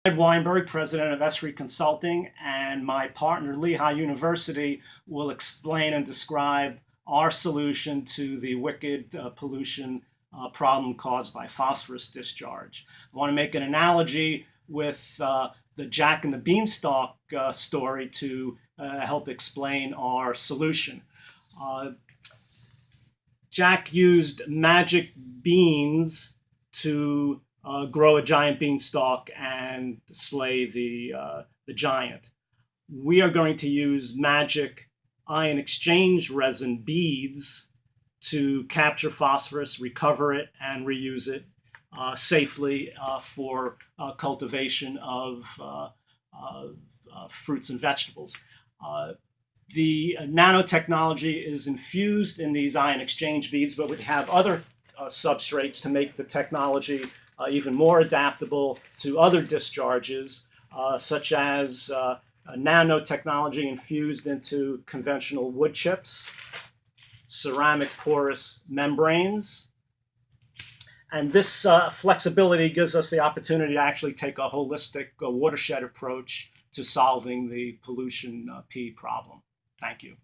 Ed Weinberg, president of ESSRE Consulting, and my partner, Lehigh University, will explain and describe our solution to the wicked pollution problem caused by phosphorus discharge. I want to make an analogy with the Jack and the Beanstalk story to help explain our solution. Jack used magic beans to grow a giant beanstalk and slay the giant. We are going to use magic ion exchange resin beads to capture phosphorus, recover it, and reuse it safely for cultivation of fruits and vegetables. The nanotechnology is infused in these ion exchange beads, but we have other substrates to make the technology even more adaptable to other discharges, such as nanotechnology infused into conventional wood chips, ceramic porous membranes. And this flexibility gives us the opportunity to actually take a holistic watershed approach to solving the pollution P problem. Thank you.